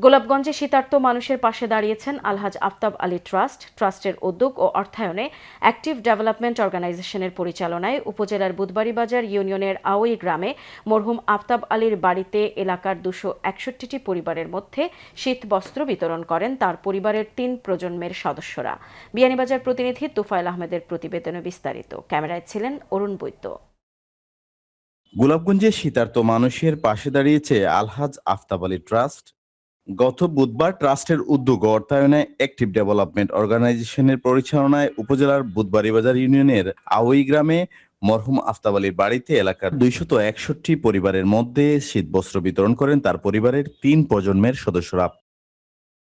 গোলাপগঞ্জে শীতার্ত মানুষের পাশে দাঁড়িয়েছেন আলহাজ আফতাব আলী ট্রাস্ট। ট্রাস্টের উদ্যোগ ও অর্থায়নে অ্যাক্টিভ ডেভেলপমেন্ট অর্গানাইজেশনের পরিচালনায় উপজেলার বুধবাড়িবাজার ইউনিয়নের আওই গ্রামে মরহুম আফতাব আলীর বাড়িতে এলাকার 261টি পরিবারের মধ্যে শীত বস্ত্র বিতরণ করেন তার পরিবারের 3 প্রজন্মের সদস্যরা। বিয়ানীবাজার প্রতিনিধি তুফাইল আহমেদের প্রতিবেদনে বিস্তারিত। ক্যামেরায় ছিলেন অরুণ বৈদ্য। গোলাপগঞ্জে শীতার্ত মানুষের পাশে দাঁড়িয়েছে আলহাজ আফতাব আলী ট্রাস্ট। গত বুধবার ট্রাস্টের উদ্যোগ ও অর্থায়নে অ্যাক্টিভ ডেভেলপমেন্ট অর্গানাইজেশনের পরিচালনায় উপজেলার বুধবাড়িবাজার ইউনিয়নের আওই গ্রামে মরহুম আফতাব আলীর বাড়িতে এলাকার 261 পরিবারের মধ্যে শীতবস্ত্র বিতরণ করেন তার পরিবারের 3 প্রজন্মের সদস্যরা।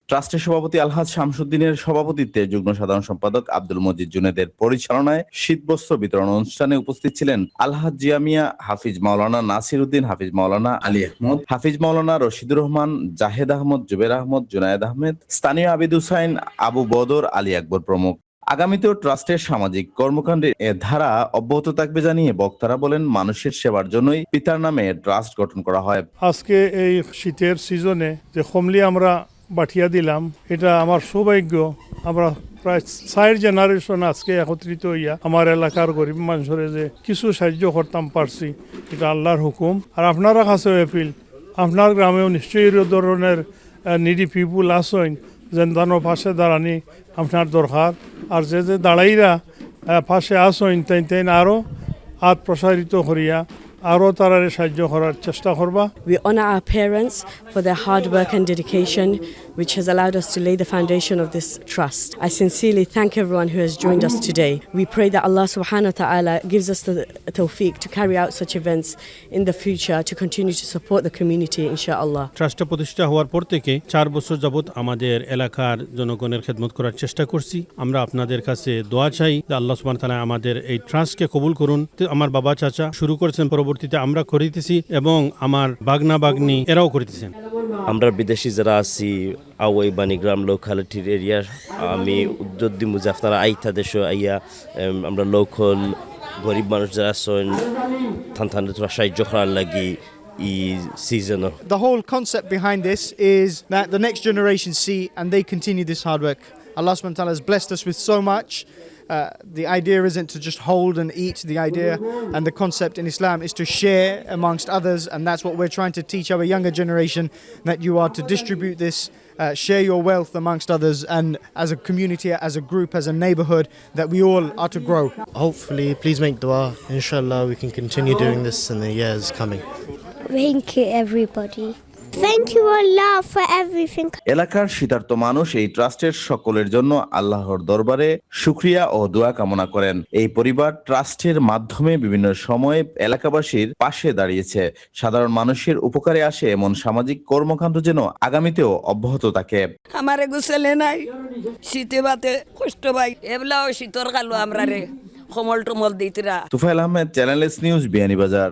ট্রাস্টের সভাপতি আলহাজ শামসুদ্দিনের সভাপতিত্বে যুগ্ম সাধারণ সম্পাদক আব্দুল মজিদ জুনেদের পরিচালনায় শীতবস্ত্র বিতরণ অনুষ্ঠানে উপস্থিত ছিলেন আলহাজ জিয়া মিয়া, হাফিজ মাওলানা নাসির উদ্দিন, হাফিজ মাওলানা আলী আহমদ, হাফিজ মাওলানা রশিদুর রহমান, জাহেদ আহমদ, জুবের আহমদ, জুনায়েদ আহমেদ, স্থানীয় আবিদ হুসাইন, আবু বদর, আলী আকবর প্রমুখ। আগামীতেও ট্রাস্টের সামাজিক কর্মকাণ্ডের এ ধারা অব্যাহত থাকবে জানিয়ে বক্তারা বলেন, মানুষের সেবার জন্যই পিতার নামে ট্রাস্ট গঠন করা হয়। আজকে এই শীতের সিজনে যে কমলি আমরা বাঠিয়া দিলাম, এটা আমার সৌভাগ্য। আমরা প্রায় 4 জেনারেশন আজকে একত্রিত হইয়া আমার এলাকার গরিব মানুষের যে কিছু সাহায্য করতাম পারছি, এটা আল্লাহর হুকুম। আর আপনারা কাছেও এপিল, আপনার গ্রামেও নিশ্চয়ই এই ধরনের নিডি পিপুল আসেন, যেন তার পাশে দাঁড়ানি আপনার দরকার। আর যে দাঁড়াইরা পাশে আসেন তাই আরও হাত প্রসারিত করিয়া আরও তারারে সাহায্য করার চেষ্টা করবা। We honor our parents for their hard work and dedication, which has allowed us to lay the foundation of this trust. I sincerely thank everyone who has joined us today. We pray that Allah subhanahu wa ta'ala gives us the tawfiq to carry out such events in the future to continue to support the community, inshallah. ট্রাস্টটা প্রতিষ্ঠা হওয়ার পর থেকে 4 বছর যাবত আমাদের এলাকার জনগণের খেদমত করার চেষ্টা করছি। আমরা আপনাদের কাছে দোয়া চাই যে আল্লাহ সুবহানাহু ওয়া তাআলা আমাদের এই ট্রাস্টকে কবুল করুন। আমার বাবা চাচা শুরু করেছেন, পরবর্তীতে আমরা করিতেছি এবং আমার বাগনা বাগনি এরাও করিতেছেন। আমরা বিদেশি যারা আছি আওয়াই বাণীগ্রাম লোকালিটির এরিয়ার, আমি উদ্যোগ দিমু যে আপনারা আইতা দেশ আইয়া আমরা লোকাল গরিব মানুষ যারা আছেন থান তোরা সাহায্য করার লাগি ই season. The whole concept behind this is that the next generation see and they continue this hard work. Allah subhanahu wa ta'ala has blessed us with so much. The idea isn't to just hold and eat. The idea and the concept in Islam is to share amongst others, and that's what we're trying to teach our younger generation, that you are to distribute this, share your wealth amongst others, and as a community, as a group, as a neighborhood, that we all are to grow. Hopefully, please make dua. Inshallah, we can continue doing this in the years coming. Thank you, everybody. Thank you, Allah, for everything. এলাকার শীতার্ত মানুষ এই ট্রাস্টের সকলের জন্য আল্লাহর দরবারে শুকরিয়া ও দোয়া কামনা করেন। এই পরিবার ট্রাস্টের মাধ্যমে বিভিন্ন সময়ে এলাকাবাসীর পাশে দাঁড়িয়েছে। সাধারণ মানুষের উপকারে আসে এমন সামাজিক কর্মকাণ্ড যেন আগামীতেও অব্যাহত থাকে। আমারে গুছালে নাই, শীতে বাতে কষ্ট পাই, এবলাও শীতর কালো আমরা রে কমল টমল দিতরা। Tufail Ahmed, channel S news, Beanibazar.